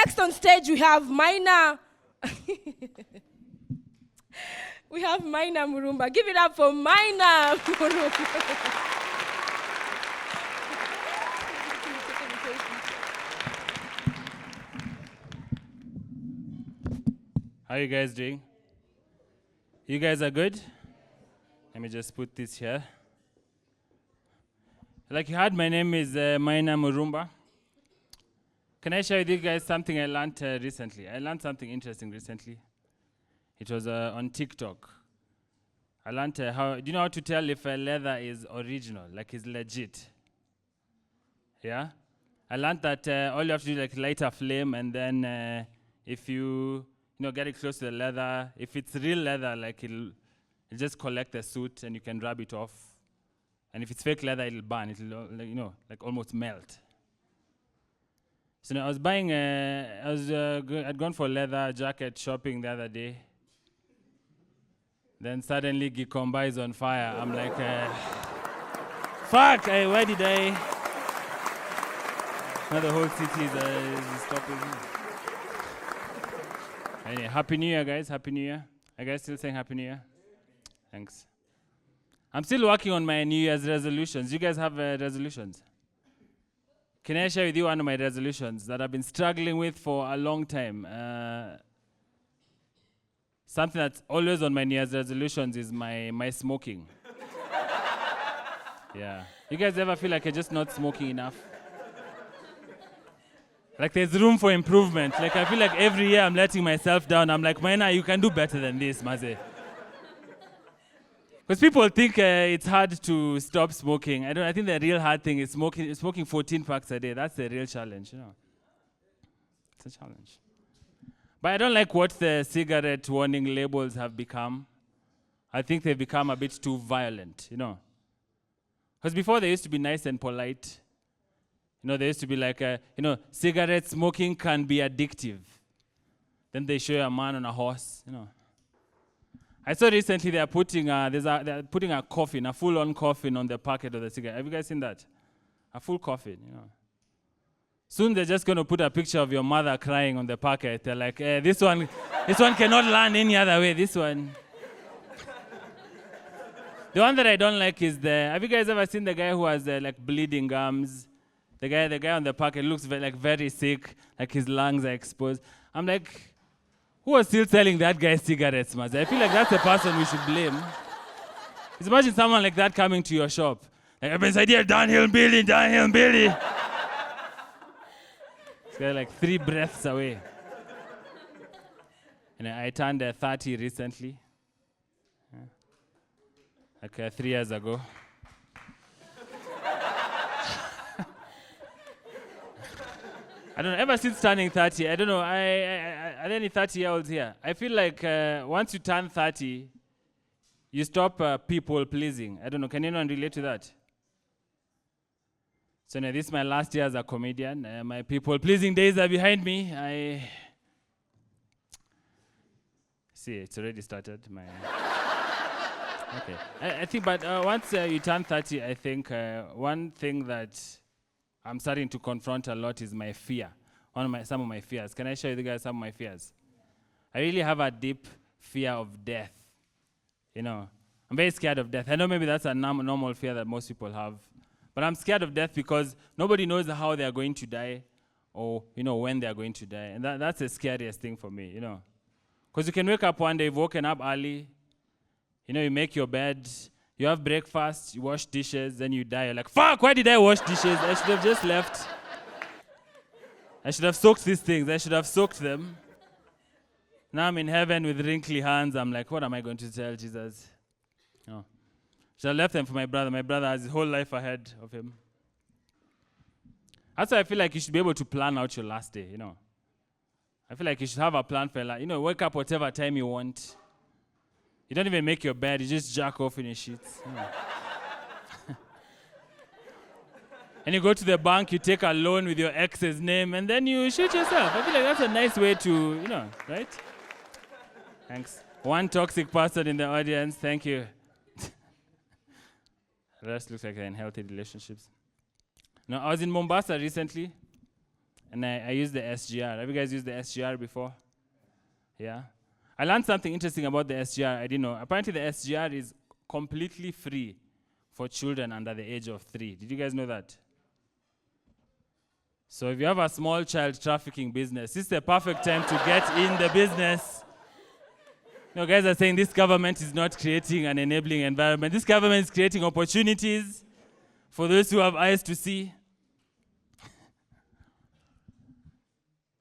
next on stage we have Maina. We have Maina Murumba. Give it up for Maina Murumba. How are you guys doing? You guys are good? Let me just put this here. Like you heard, my name is Maina Murumba. Can I share with you guys something I learned recently? I learned something interesting recently. It was on TikTok. I learned do you know how to tell if a leather is original, like is legit? Yeah? I learned that all you have to do is like light a flame, and then if you get it close to the leather, if it's real leather, like it'll just collect the soot and you can rub it off. And if it's fake leather, it'll burn. It'll like almost melt. So now I was buying, I'd gone for a leather jacket shopping the other day. Then suddenly Gikomba is on fire. I'm like, fuck, why did I? Now the whole city is stopping. Anyway, Happy New Year, guys. Happy New Year. Are you guys still saying Happy New Year? Thanks. I'm still working on my New Year's resolutions. You guys have resolutions? Can I share with you one of my resolutions that I've been struggling with for a long time? Something that's always on my New Year's resolutions is my smoking. Yeah. You guys ever feel like you're just not smoking enough? Like there's room for improvement. Like I feel like every year I'm letting myself down. I'm like, Maina, you can do better than this, Maze. Because people think it's hard to stop smoking. I think the real hard thing is smoking 14 packs a day. That's the real challenge, It's a challenge. But I don't like what the cigarette warning labels have become. I think they've become a bit too violent, Because before they used to be nice and polite. There used to be like, cigarette smoking can be addictive. Then they show you a man on a horse, I saw recently they're putting a coffin, a full-on coffin on the packet of the cigarette. Have you guys seen that? A full coffin, Soon they're just going to put a picture of your mother crying on the packet. They're like, this one cannot land any other way. This one. The one that I don't like is have you guys ever seen the guy who has bleeding gums? The guy on the packet looks very sick, like his lungs are exposed. I'm like, who was still selling that guy cigarettes, Maz? I feel like that's the person we should blame. Just imagine someone like that coming to your shop. Like, I've been inside here, downhill Billy. This guy like 3 breaths away. And I turned 30 recently. Like 3 years ago. I don't know, ever since turning 30, I don't know, are there any 30-year-olds here? I feel like once you turn 30, you stop people pleasing. I don't know, can anyone relate to that? So now this is my last year as a comedian. My people pleasing days are behind me. See, it's already started. Okay. I think, but once you turn 30, I think one thing that I'm starting to confront a lot is my fear. Some of my fears. Can I share with you guys some of my fears? I really have a deep fear of death. I'm very scared of death. I know maybe that's a normal fear that most people have. But I'm scared of death because nobody knows how they are going to die or, when they are going to die. And that's the scariest thing for me, Because you can wake up one day, you've woken up early, you make your bed, you have breakfast, you wash dishes, then you die. You're like, fuck, why did I wash dishes? I should have just left. I should have soaked these things. I should have soaked them. Now I'm in heaven with wrinkly hands. I'm like, what am I going to tell Jesus? Should have left them for my brother. My brother has his whole life ahead of him. That's why I feel like you should be able to plan out your last day, I feel like you should have a plan for life. Wake up whatever time you want. You don't even make your bed. You just jack off in your sheets. And you go to the bank, you take a loan with your ex's name, and then you shoot yourself. I feel like that's a nice way to, right? Thanks. One toxic person in the audience. Thank you. The rest looks like they're in healthy relationships. Now, I was in Mombasa recently, and I use the SGR. Have you guys used the SGR before? Yeah? I learned something interesting about the SGR. I didn't know. Apparently, the SGR is completely free for children under the age of 3. Did you guys know that? So if you have a small child trafficking business, this is the perfect time to get in the business. You know, guys are saying this government is not creating an enabling environment. This government is creating opportunities for those who have eyes to see.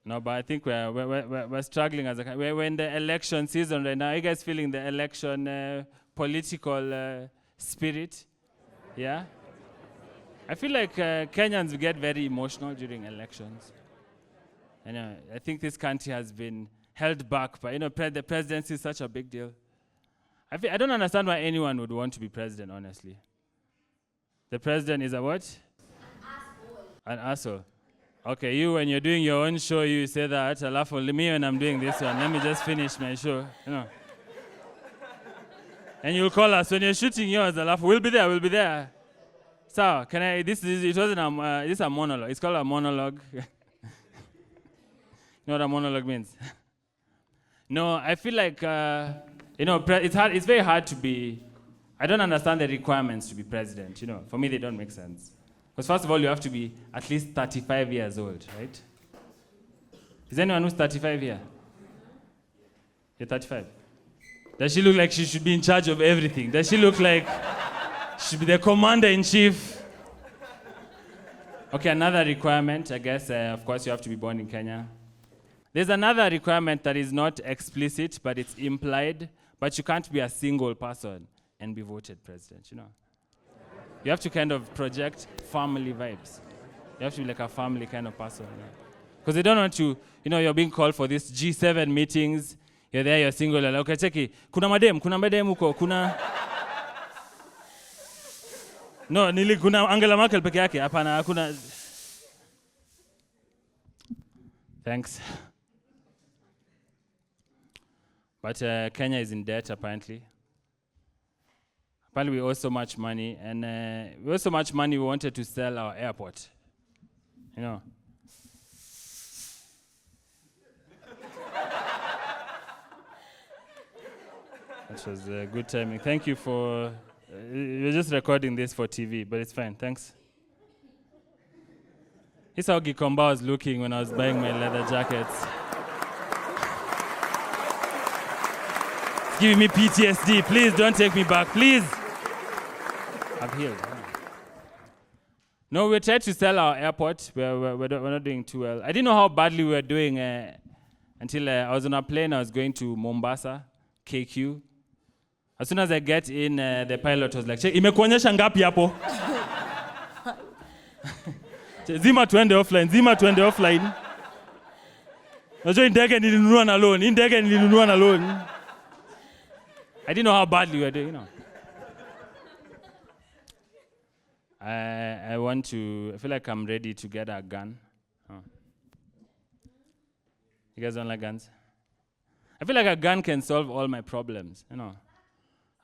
No, but I think we're struggling as a country. We're in the election season right now. Are you guys feeling the election political spirit? Yeah? I feel like Kenyans get very emotional during elections. I think this country has been held back by, the presidency is such a big deal. I don't understand why anyone would want to be president, honestly. The president is a what? An asshole. Okay, you, when you're doing your own show, you say that. I laugh only me when I'm doing this one. Let me just finish my show, And you'll call us when you're shooting yours. I laugh. We'll be there. So, this is a monologue. It's called a monologue. You know what a monologue means? No, I feel like, it's very hard to be, I don't understand the requirements to be president, For me, they don't make sense. Because first of all, you have to be at least 35 years old, right? Is anyone who's 35 here? You're 35. Does she look like she should be in charge of everything? Does she look like she should be the commander-in-chief? Okay, another requirement, I guess, of course, you have to be born in Kenya. There's another requirement that is not explicit, but it's implied, but you can't be a single person and be voted president, You have to kind of project family vibes. You have to be like a family kind of person. Because they don't want to, you're being called for these G7 meetings, you're there, you're single, you're like, okay, cheki, kuna madem huko, No, kuna Angela Merkel peke yake, hapana, kuna. Thanks. But Kenya is in debt, apparently. Apparently, we owe so much money, and we owe so much money, we wanted to sell our airport. That was good timing. Thank you for... You're just recording this for TV, but it's fine. Thanks. This is how Gikomba was looking when I was buying my leather jackets. It's giving me PTSD. Please don't take me back. Please. I've healed. No, we tried to sell our airport. We're not doing too well. I didn't know how badly we were doing until I was on a plane. I was going to Mombasa, KQ. As soon as I get in, the pilot was like, imekuonyesha ngapi hapo? Zima tuende offline. Najua ndege nilinunua na loan. I didn't know how badly we were doing, I feel like I'm ready to get a gun. You guys don't like guns? I feel like a gun can solve all my problems,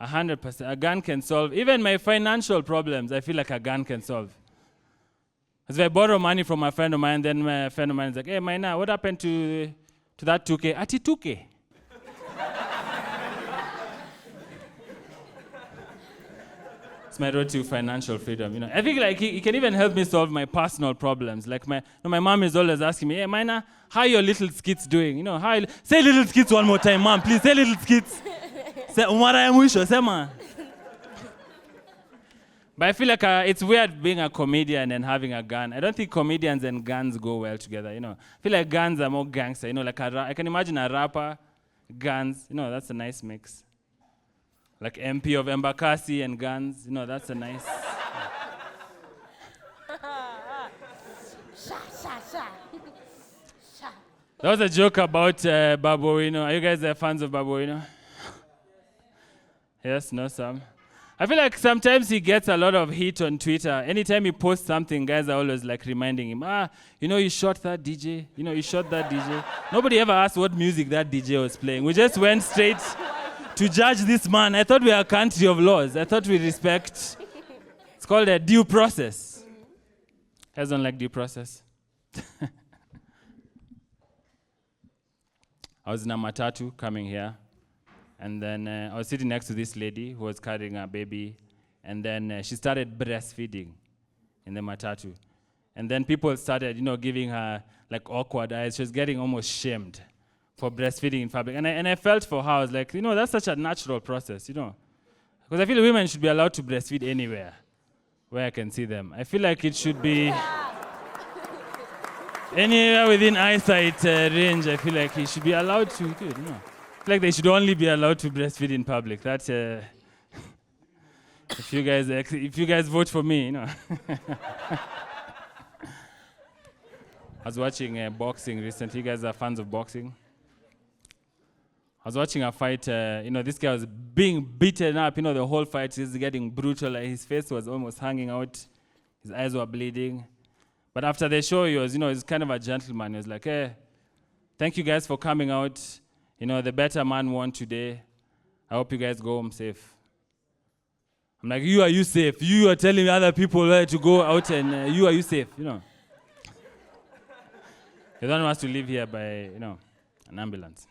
100%. A gun can solve even my financial problems. I feel like a gun can solve. Because if I borrow money from a friend of mine, then my friend of mine is like, hey, Maina, what happened to that 2K? Ati 2K. It's my road to financial freedom, I think like he can even help me solve my personal problems. Like my mom is always asking me, hey, Maina, how are your little skits doing? Say little skits one more time, mom, please, say little skits. Say, say man. But I feel like it's weird being a comedian and having a gun. I don't think comedians and guns go well together, I feel like guns are more gangster, like I can imagine a rapper, guns, that's a nice mix. Like MP of Embakasi and guns, that's a nice... That was a joke about Babuino. Are you guys fans of Babuino? Yes, no, some. I feel like sometimes he gets a lot of heat on Twitter. Anytime he posts something, guys are always like reminding him, you shot that DJ. You shot that DJ. Nobody ever asked what music that DJ was playing. We just went straight to judge this man. I thought we are a country of laws. I thought we respect. It's called a due process. Guys don't like due process. I was in a matatu coming here, and then I was sitting next to this lady who was carrying a baby, and then she started breastfeeding in the matatu. And then people started, giving her like awkward eyes. She was getting almost shamed for breastfeeding in public. And I felt for her. I was like, that's such a natural process, Because I feel women should be allowed to breastfeed anywhere where I can see them. I feel like it should be anywhere within eyesight range. I feel like he should be allowed to, I feel like they should only be allowed to breastfeed in public. That's, if you guys vote for me, I was watching boxing recently. You guys are fans of boxing? I was watching a fight. This guy was being beaten up. The whole fight is getting brutal. Like, his face was almost hanging out. His eyes were bleeding. But after the show, he was, he's kind of a gentleman. He was like, hey, thank you guys for coming out. The better man won today. I hope you guys go home safe. I'm like, are you safe? You are telling other people where to go out, and are you safe? You don't want us to live here by, an ambulance.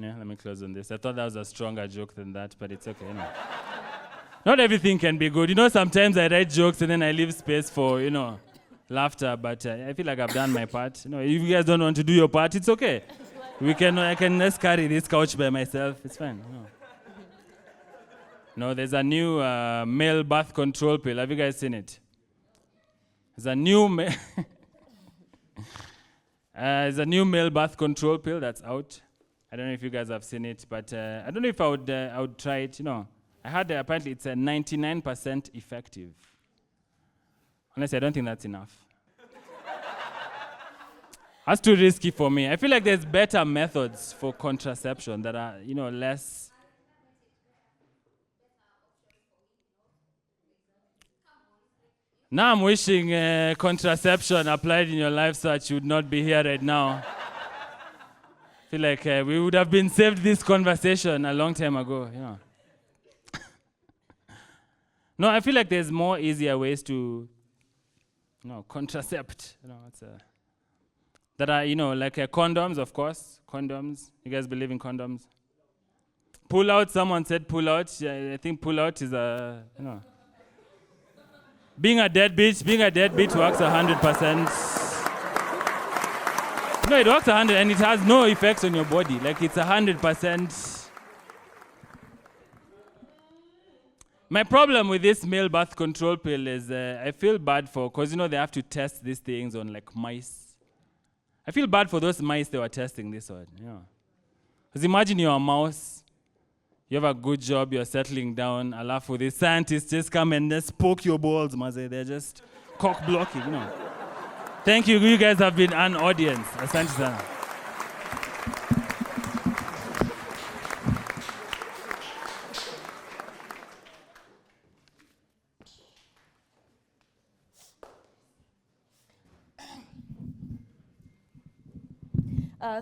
Let me close on this. I thought that was a stronger joke than that, but it's okay, Not everything can be good. Sometimes I write jokes and then I leave space for, laughter, but I feel like I've done my part. If you guys don't want to do your part, it's okay. I can just carry this couch by myself. It's fine. There's a new male birth control pill. Have you guys seen it? There's a new there's a new male birth control pill that's out. I don't know if you guys have seen it, but I don't know if I would try it. I heard apparently it's 99% effective. Honestly, I don't think that's enough. That's too risky for me. I feel like there's better methods for contraception that are, less. Now I'm wishing contraception applied in your life so that you would not be here right now. I feel like we would have been saved this conversation a long time ago. No, I feel like there's more easier ways to, contracept. That are, like condoms, of course. Condoms. You guys believe in condoms? Pull out. Someone said pull out. Yeah, I think pull out is a, Being a deadbeat works 100%. No, it works 100, and it has no effects on your body. Like, it's 100%. My problem with this male birth control pill is I feel bad because, they have to test these things on, like, mice. I feel bad for those mice they were testing this on, Because imagine you're a mouse. You have a good job, you're settling down. Alafu, the scientists just come and just poke your balls, maze. They're just cock blocking, Thank you. You guys have been an audience. Asante sana.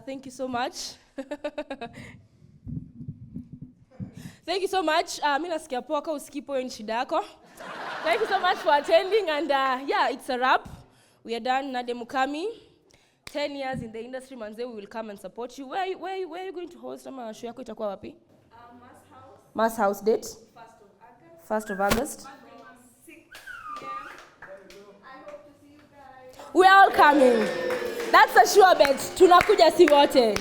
Thank you so much. Thank you so much. Mimi nasikia poa kwa usikipo hiyo ni shida yako. Thank you so much for attending, and it's a wrap. We are done. Nadia Mukami, 10 years in the industry, manze, we will come and support you. Where are you going to host? Ama show yako itakuwa wapi? Mass House date? 1st of August. 6 p.m. I hope to see you guys. We are all coming. That's a sure bet. Tunakuja si wote.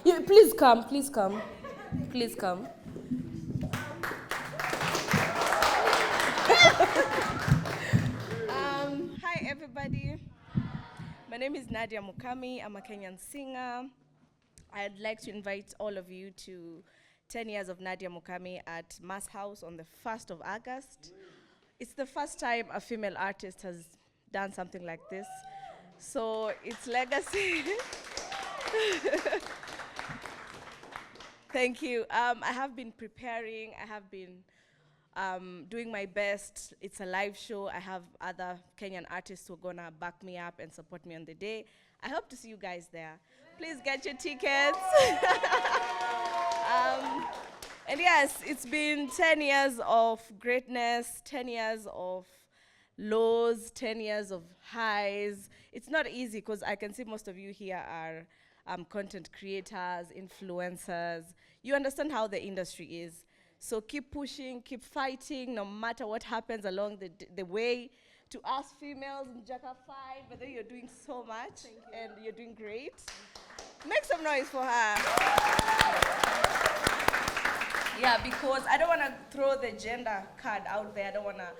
Please come. Hi everybody. My name is Nadia Mukami. I'm a Kenyan singer. I'd like to invite all of you to 10 years of Nadia Mukami at Mass House on the 1st of August. It's the first time a female artist has done something like this. So it's legacy. Thank you. I have been preparing. I have been doing my best. It's a live show. I have other Kenyan artists who are going to back me up and support me on the day. I hope to see you guys there. Please get your tickets. And yes, it's been 10 years of greatness, 10 years of lows, 10 years of highs. It's not easy because I can see most of you here are content creators, influencers. You understand how the industry is. So keep pushing, keep fighting, no matter what happens along the way. To us females, Mjaka Mfine, but then you're doing so much, and you're doing great. Make some noise for her. Yeah, because I don't want to throw the gender card out there. I don't want to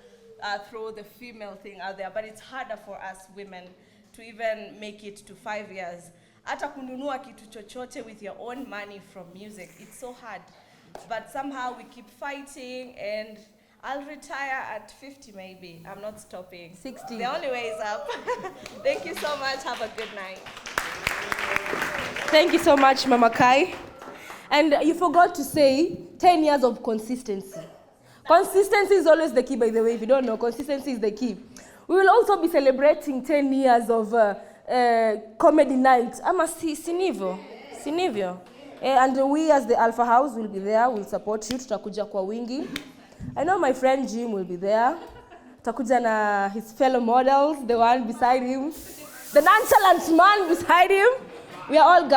throw the female thing out there, but it's harder for us women to even make it to 5 years. Hata kununua kitu chochote with your own money from music, it's so hard. But somehow we keep fighting, and I'll retire at 50 maybe. I'm not stopping. 60. The only way is up. Thank you so much. Have a good night. Thank you so much, Mama Kai. And you forgot to say 10 years of consistency. Consistency is always the key, by the way. If you don't know, consistency is the key. We will also be celebrating 10 years of comedy night. Ama sinivyo? And we as the Alpha House will be there. We'll support you. Tutakuja kwa wingi. I know my friend Jim will be there. Tutakuja na his fellow models, the one beside him. The nonchalant man beside him. We are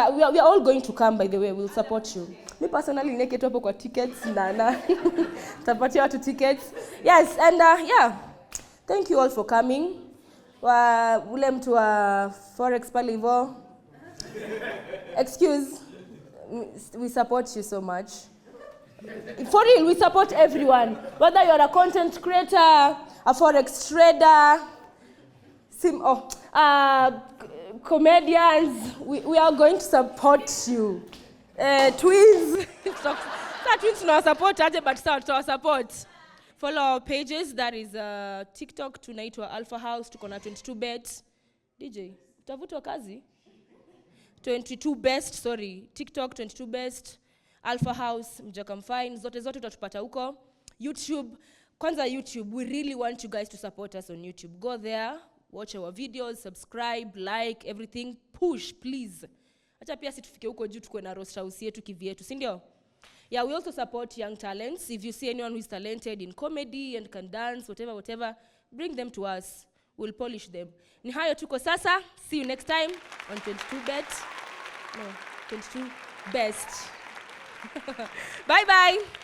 all going to come, by the way. We'll support you. Me personally, neke tu hapo kwa tickets. Tutapatia watu tickets. Yes, and yeah. Thank you all for coming. Ule mtu wa Forex pale hivyo. Excuse. We support you so much. For real, we support everyone. Whether you're a content creator, a Forex trader, comedians, we are going to support you. Twins. Twins no support but our support. Follow our pages. That is TikTok tunaitwa Alpha House, tuko na 22bet. DJ, utavutwa kazi? 22best, sorry. TikTok 22best, Alpha House, Mjaka Mfine, zote utatupata huko. YouTube, kwanza YouTube, we really want you guys to support us on YouTube. Go there, watch our videos, subscribe, like, everything. Push, please. Acha pia situfike huko juu tukue na roast house yetu kivyetu, si ndio? Yeah, we also support young talents. If you see anyone who is talented in comedy and can dance, whatever, bring them to us. We'll polish them. Ni hayo tuko sasa. See you next time on 22bet. No, 22best. Bye-bye.